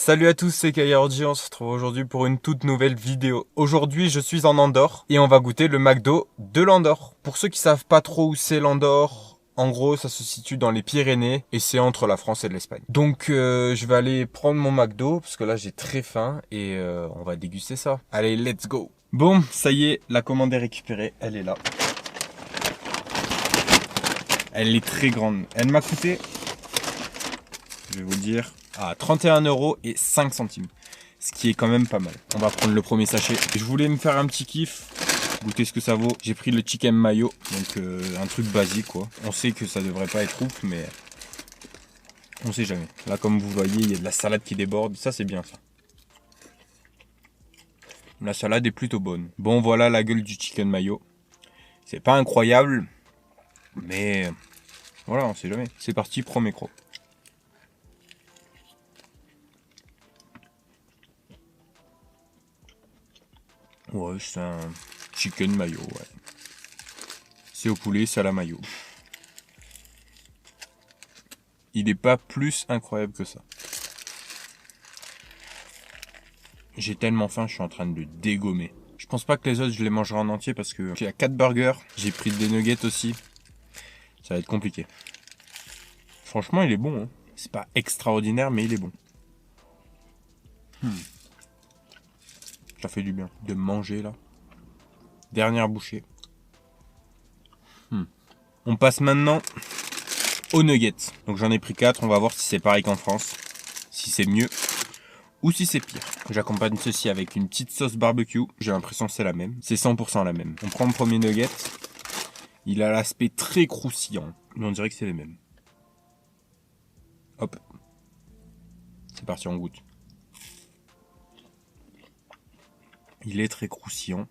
Salut à tous, c'est Kayardi, on se retrouve aujourd'hui pour une toute nouvelle vidéo. Aujourd'hui, je suis en Andorre et on va goûter le McDo de l'Andorre. Pour ceux qui savent pas trop où c'est l'Andorre, en gros, ça se situe dans les Pyrénées et c'est entre la France et l'Espagne. Donc, je vais aller prendre mon McDo parce que là, j'ai très faim et on va déguster ça. Allez, let's go. Bon, ça y est, la commande est récupérée, elle est là. Elle est très grande. Elle m'a coûté, je vais vous dire, à 31,05 €, ce qui est quand même pas mal. On va prendre le premier sachet. Je voulais me faire un petit kiff, goûter ce que ça vaut. J'ai pris le chicken mayo, donc un truc basique quoi. On sait que ça devrait pas être ouf, mais on sait jamais. Là, comme vous voyez, il y a de la salade qui déborde. Ça, c'est bien ça. La salade est plutôt bonne. Bon, voilà la gueule du chicken mayo. C'est pas incroyable, mais voilà, on sait jamais. C'est parti, premier croc. Ouais, c'est un chicken mayo, ouais. C'est au poulet, c'est à la mayo. Il n'est pas plus incroyable que ça. J'ai tellement faim, je suis en train de le dégommer. Je pense pas que les autres, je les mangerai en entier parce que j'ai 4 burgers. J'ai pris des nuggets aussi. Ça va être compliqué. Franchement, il est bon. Hein. C'est pas extraordinaire, mais il est bon. Ça fait du bien de manger là. Dernière bouchée. On passe maintenant aux nuggets. Donc j'en ai pris 4. On va voir si c'est pareil qu'en France. Si c'est mieux. Ou si c'est pire. J'accompagne ceci avec une petite sauce barbecue. J'ai l'impression que c'est la même. C'est 100% la même. On prend le premier nugget. Il a l'aspect très croustillant. Mais on dirait que c'est les mêmes. Hop. C'est parti, on goûte. Il est très croustillant.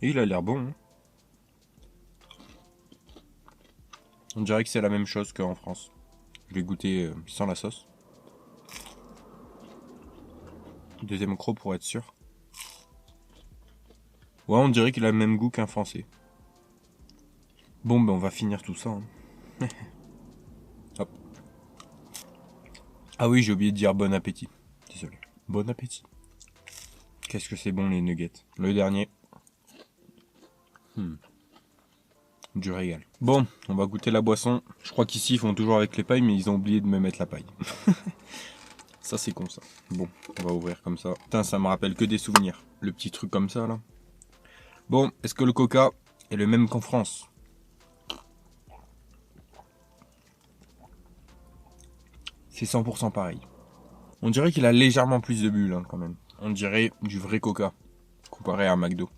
Et il a l'air bon. Hein. On dirait que c'est la même chose qu'en France. Je vais goûter sans la sauce. Deuxième croc pour être sûr. Ouais, on dirait qu'il a le même goût qu'un français. Bon, ben on va finir tout ça. Hein. Hop. Ah oui, j'ai oublié de dire bon appétit. Désolé. Bon appétit. Qu'est-ce que c'est bon les nuggets. Le dernier. Du régal. Bon, on va goûter la boisson. Je crois qu'ici ils font toujours avec les pailles, mais ils ont oublié de me mettre la paille. Ça c'est con ça. Bon, on va ouvrir comme ça. Putain, ça me rappelle que des souvenirs. Le petit truc comme ça là. Bon, est-ce que le coca est le même qu'en France? C'est 100% pareil. On dirait qu'il a légèrement plus de bulles hein, quand même. On dirait du vrai coca comparé à un McDo.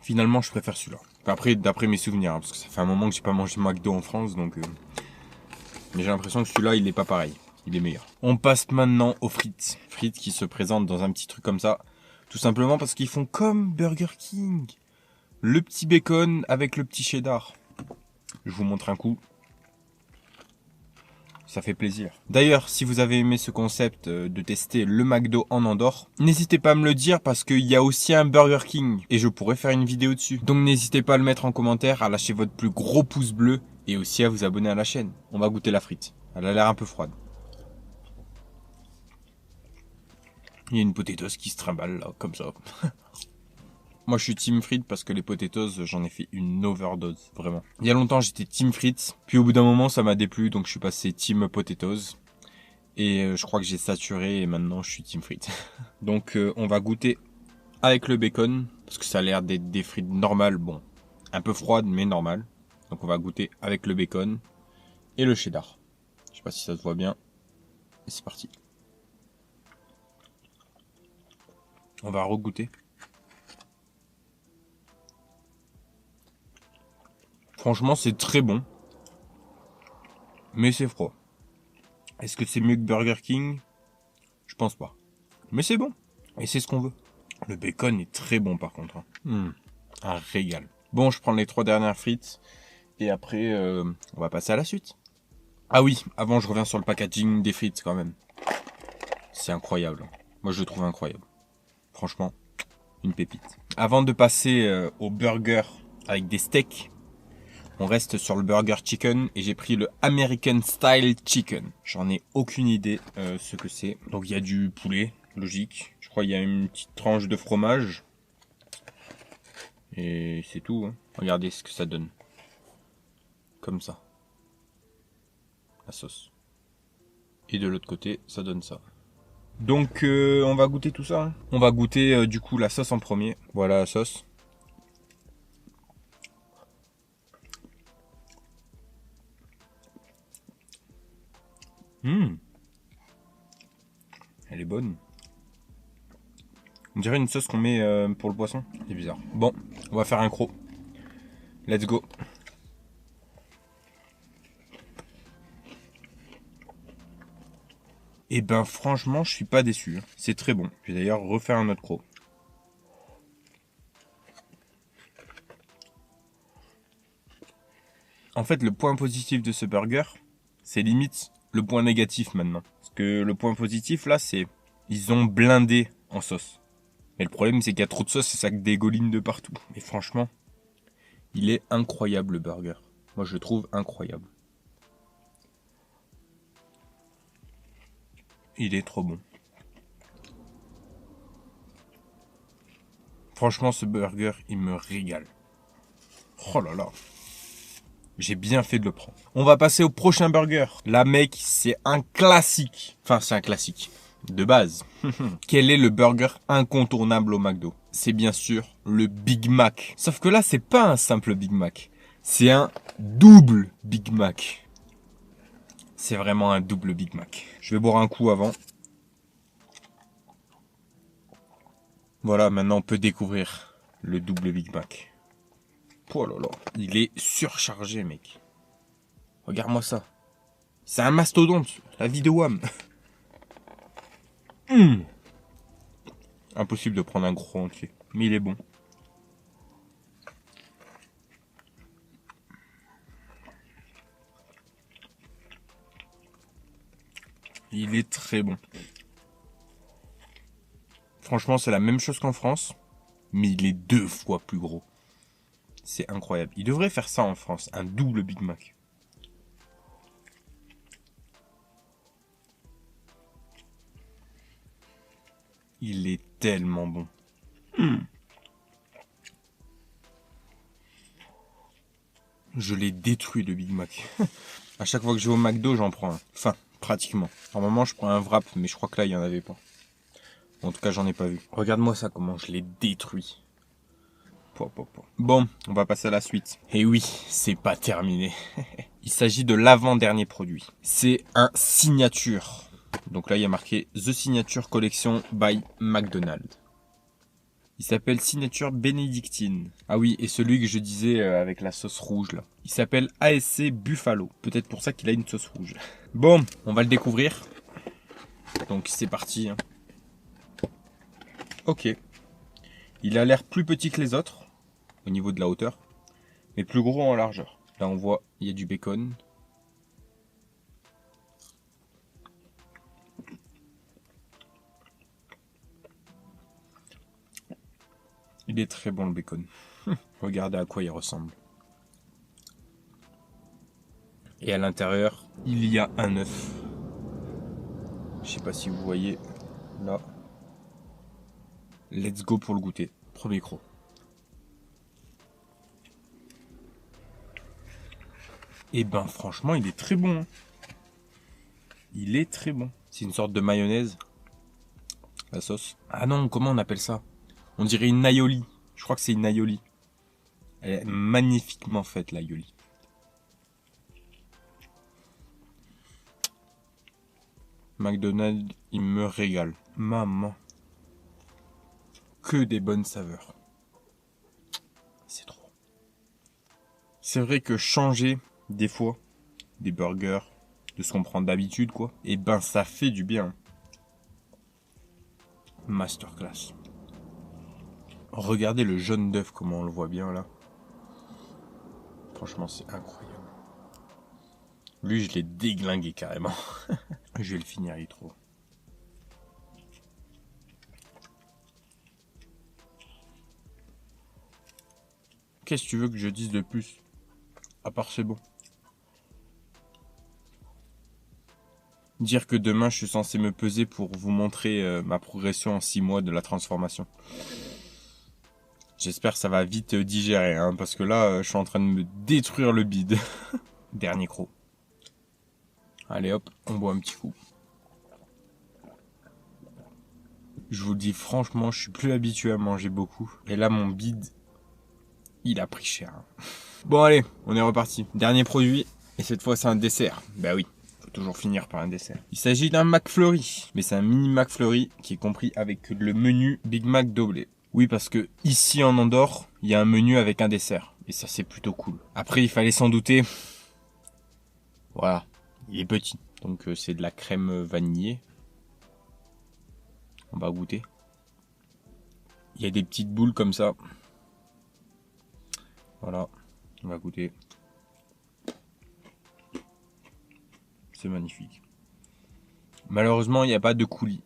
Finalement, je préfère celui-là. Après, d'après mes souvenirs, hein, parce que ça fait un moment que j'ai pas mangé McDo en France, donc. Mais j'ai l'impression que celui-là, il est pas pareil. Il est meilleur. On passe maintenant aux frites. Frites qui se présentent dans un petit truc comme ça. Tout simplement parce qu'ils font comme Burger King. Le petit bacon avec le petit cheddar. Je vous montre un coup. Ça fait plaisir. D'ailleurs, si vous avez aimé ce concept de tester le McDo en Andorre, n'hésitez pas à me le dire parce qu'il y a aussi un Burger King et je pourrais faire une vidéo dessus. Donc n'hésitez pas à le mettre en commentaire, à lâcher votre plus gros pouce bleu et aussi à vous abonner à la chaîne. On va goûter la frite. Elle a l'air un peu froide. Il y a une potatoes qui se trimballe là, comme ça. Moi je suis team frites parce que les potatoes j'en ai fait une overdose, vraiment. Il y a longtemps j'étais team frites, puis au bout d'un moment ça m'a déplu donc je suis passé team potatoes. Et je crois que j'ai saturé et maintenant je suis team frites. Donc on va goûter avec le bacon, parce que ça a l'air d'être des frites normales, bon, un peu froides mais normales. Donc on va goûter avec le bacon et le cheddar. Je sais pas si ça se voit bien. Et c'est parti. On va regoûter. Franchement, c'est très bon. Mais c'est froid. Est-ce que c'est mieux que Burger King? Je pense pas. Mais c'est bon. Et c'est ce qu'on veut. Le bacon est très bon par contre. Un régal. Bon, je prends les 3 dernières frites. Et après, on va passer à la suite. Ah oui, avant je reviens sur le packaging des frites quand même. C'est incroyable. Moi je le trouve incroyable. Franchement, une pépite. Avant de passer au burger avec des steaks, On reste sur le burger chicken et j'ai pris le American Style Chicken. J'en ai aucune idée ce que c'est. Donc il y a du poulet, logique. Je crois qu'il y a une petite tranche de fromage. Et c'est tout. Hein. Regardez ce que ça donne. Comme ça. La sauce. Et de l'autre côté, ça donne ça. Donc on va goûter tout ça. Hein. On va goûter du coup la sauce en premier. Voilà la sauce. Elle est bonne. On dirait une sauce qu'on met pour le poisson. C'est bizarre. Bon, on va faire un croc. Let's go. Et ben franchement, je suis pas déçu. C'est très bon. Je vais d'ailleurs refaire un autre croc. En fait, le point positif de ce burger, c'est limite le point négatif maintenant. Parce que le point positif là, c'est ils ont blindé en sauce. Mais le problème, c'est qu'il y a trop de sauce et ça dégouline de partout. Et franchement, il est incroyable le burger. Moi, je le trouve incroyable. Il est trop bon. Franchement, ce burger, il me régale. Oh là là. J'ai bien fait de le prendre. On va passer au prochain burger. Là, mec, c'est un classique. Enfin, c'est un classique. De base. Quel est le burger incontournable au McDo? C'est bien sûr le Big Mac. Sauf que là, c'est pas un simple Big Mac. C'est un double Big Mac. C'est vraiment un double Big Mac. Je vais boire un coup avant. Voilà, maintenant on peut découvrir le double Big Mac. Oh là là, il est surchargé, mec. Regarde-moi ça. C'est un mastodonte, la vie de Wham. Impossible de prendre un gros entier, mais il est bon. Il est très bon. Franchement, c'est la même chose qu'en France, mais il est 2 fois plus gros. C'est incroyable. Il devrait faire ça en France, un double Big Mac. Il est tellement bon. Je l'ai détruit le Big Mac. À chaque fois que je vais au McDo, j'en prends un. Enfin, pratiquement. Normalement, je prends un wrap, mais je crois que là, il n'y en avait pas. En tout cas, j'en ai pas vu. Regarde-moi ça, comment je l'ai détruit. Bon, on va passer à la suite. Et oui, c'est pas terminé. Il s'agit de l'avant-dernier produit. C'est un signature. Donc là, il y a marqué The Signature Collection by McDonald's. Il s'appelle Signature Bénédictine. Ah oui, et celui que je disais avec la sauce rouge là. Il s'appelle ASC Buffalo. Peut-être pour ça qu'il a une sauce rouge. Bon, on va le découvrir. Donc c'est parti. Hein. Ok. Il a l'air plus petit que les autres. Au niveau de la hauteur. Mais plus gros en largeur. Là on voit, il y a du bacon. Il est très bon le bacon. Regardez à quoi il ressemble. Et à l'intérieur, il y a un œuf. Je sais pas si vous voyez là. Let's go pour le goûter. Premier croc. Et ben franchement, il est très bon. Hein. Il est très bon. C'est une sorte de mayonnaise. La sauce. Ah non, comment on appelle ça? On dirait une aioli. Je crois que c'est une aioli. Elle est magnifiquement faite, l'aioli. McDonald's, il me régale. Maman. Que des bonnes saveurs. C'est trop. C'est vrai que changer, des fois, des burgers, de ce qu'on prend d'habitude, quoi, et ben ça fait du bien. Masterclass. Regardez le jaune d'œuf, comment on le voit bien là. Franchement, c'est incroyable. Lui, je l'ai déglingué carrément. Je vais le finir, il est trop. Qu'est-ce que tu veux que je dise de plus? À part c'est bon. Dire que demain je suis censé me peser pour vous montrer ma progression en 6 mois de la transformation. J'espère que ça va vite digérer, hein, parce que là je suis en train de me détruire le bide. Dernier croc. Allez hop, on boit un petit coup. Je vous le dis franchement, je suis plus habitué à manger beaucoup. Et là mon bide, il a pris cher. Bon allez, on est reparti. Dernier produit, et cette fois c'est un dessert. Bah oui. Toujours finir par un dessert. Il s'agit d'un McFlurry, mais c'est un mini McFlurry qui est compris avec le menu Big Mac doublé. Oui, parce que ici en Andorre, il y a un menu avec un dessert, et ça c'est plutôt cool. Après, il fallait s'en douter. Voilà, il est petit, donc c'est de la crème vanillée. On va goûter. Il y a des petites boules comme ça. Voilà, on va goûter. C'est magnifique. Malheureusement, il n'y a pas de coulis.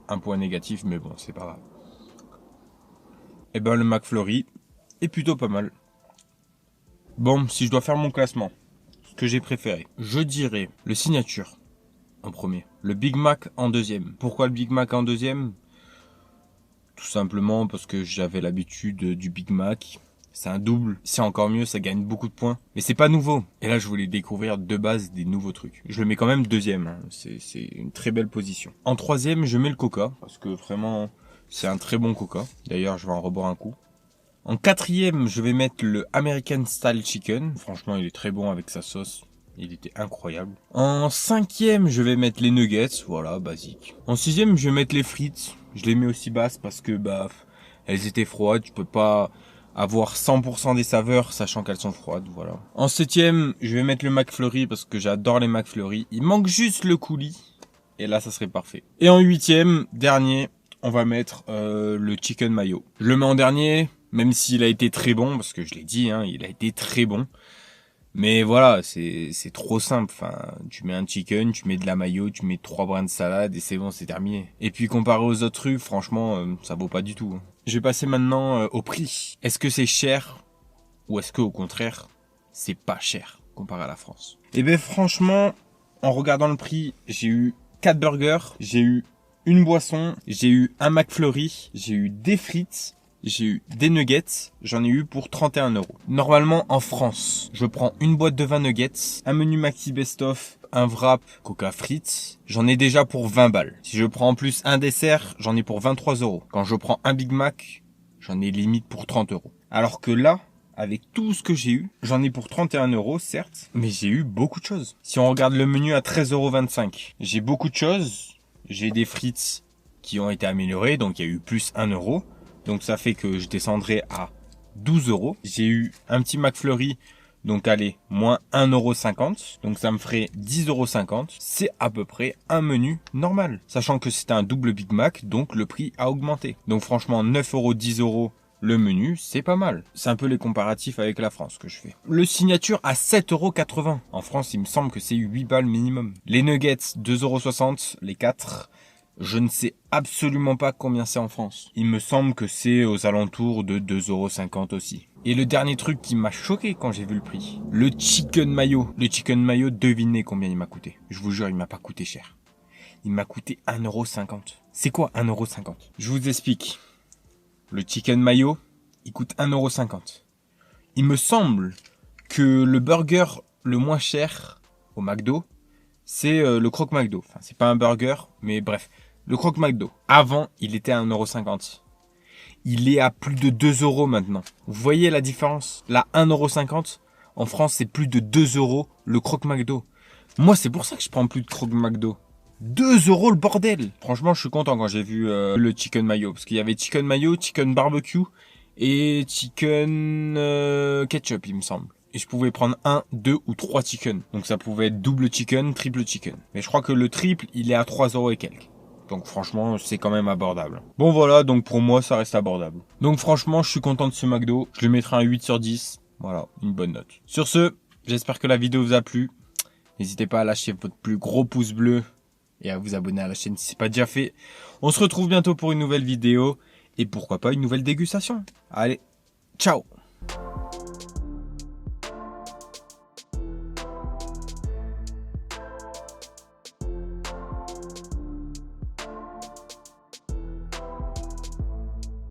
Un point négatif, mais bon, c'est pas grave. Et ben le McFlurry est plutôt pas mal. Bon, si je dois faire mon classement, ce que j'ai préféré, je dirais le signature en premier, le Big Mac en deuxième. Pourquoi le Big Mac en deuxième? Tout simplement parce que j'avais l'habitude du Big Mac. C'est un double, c'est encore mieux, ça gagne beaucoup de points. Mais c'est pas nouveau. Et là, je voulais découvrir de base des nouveaux trucs. Je le mets quand même deuxième, hein. C'est une très belle position. En troisième, je mets le Coca, parce que vraiment, c'est un très bon Coca. D'ailleurs, je vais en reboire un coup. En quatrième, je vais mettre le American Style Chicken. Franchement, il est très bon avec sa sauce. Il était incroyable. En cinquième, je vais mettre les nuggets. Voilà, basique. En sixième, je vais mettre les frites. Je les mets aussi basses parce que, elles étaient froides. Tu peux pas avoir 100% des saveurs, sachant qu'elles sont froides, voilà. En septième, je vais mettre le McFlurry parce que j'adore les McFlurry. Il manque juste le coulis. Et là, ça serait parfait. Et en huitième, dernier, on va mettre le Chicken Mayo. Je le mets en dernier, même s'il a été très bon, parce que je l'ai dit, hein, il a été très bon. Mais voilà, c'est trop simple. Enfin, tu mets un chicken, tu mets de la mayo, tu mets 3 brins de salade et c'est bon, c'est terminé. Et puis comparé aux autres trucs, franchement, ça vaut pas du tout. Je vais passer maintenant au prix. Est-ce que c'est cher ou est-ce que au contraire, c'est pas cher comparé à la France? Eh ben franchement, en regardant le prix, j'ai eu 4 burgers, j'ai eu une boisson, j'ai eu un McFlurry, j'ai eu des frites, j'ai eu des nuggets, j'en ai eu pour 31 €. Normalement, en France, je prends une boîte de 20 nuggets, un menu maxi best-of, un wrap, coca frites, j'en ai déjà pour 20 balles. Si je prends en plus un dessert, j'en ai pour 23 €. Quand je prends un Big Mac, j'en ai limite pour 30 €. Alors que là, avec tout ce que j'ai eu, j'en ai pour 31 €, certes, mais j'ai eu beaucoup de choses. Si on regarde le menu à 13,25 €, j'ai beaucoup de choses. J'ai des frites qui ont été améliorées, donc il y a eu plus 1 €. Donc ça fait que je descendrai à 12 €. J'ai eu un petit McFlurry, donc allez, moins 1,50 €. Donc ça me ferait 10,50 €. C'est à peu près un menu normal. Sachant que c'était un double Big Mac, donc le prix a augmenté. Donc franchement, 9 €, 10 € le menu, c'est pas mal. C'est un peu les comparatifs avec la France que je fais. Le signature à 7,80 €. En France, il me semble que c'est 8 balles minimum. Les nuggets, 2,60 €, les 4. Je ne sais absolument pas combien c'est en France. Il me semble que c'est aux alentours de 2,50 € aussi. Et le dernier truc qui m'a choqué quand j'ai vu le prix, le chicken mayo. Le chicken mayo, devinez combien il m'a coûté. Je vous jure, il m'a pas coûté cher. Il m'a coûté 1,50 €. C'est quoi 1,50 €? Je vous explique. Le chicken mayo, il coûte 1,50 €. Il me semble que le burger le moins cher au McDo, c'est le croque McDo. Enfin, c'est pas un burger, mais bref. Le croque McDo. Avant, il était à 1,50 €. Il est à plus de 2 € maintenant. Vous voyez la différence? Là, 1,50 €. En France, c'est plus de 2 € le croque McDo. Moi, c'est pour ça que je prends plus de croque McDo. 2 € le bordel. Franchement, je suis content quand j'ai vu le chicken mayo. Parce qu'il y avait chicken mayo, chicken barbecue et chicken ketchup, il me semble. Et je pouvais prendre 1, 2 ou 3 chicken. Donc ça pouvait être double chicken, triple chicken. Mais je crois que le triple, il est à 3 € et quelques. Donc franchement, c'est quand même abordable. Bon voilà, donc pour moi, ça reste abordable. Donc franchement, je suis content de ce McDo. Je lui mettrai un 8 sur 10. Voilà, une bonne note. Sur ce, j'espère que la vidéo vous a plu. N'hésitez pas à lâcher votre plus gros pouce bleu et à vous abonner à la chaîne si ce n'est pas déjà fait. On se retrouve bientôt pour une nouvelle vidéo et pourquoi pas une nouvelle dégustation. Allez, ciao!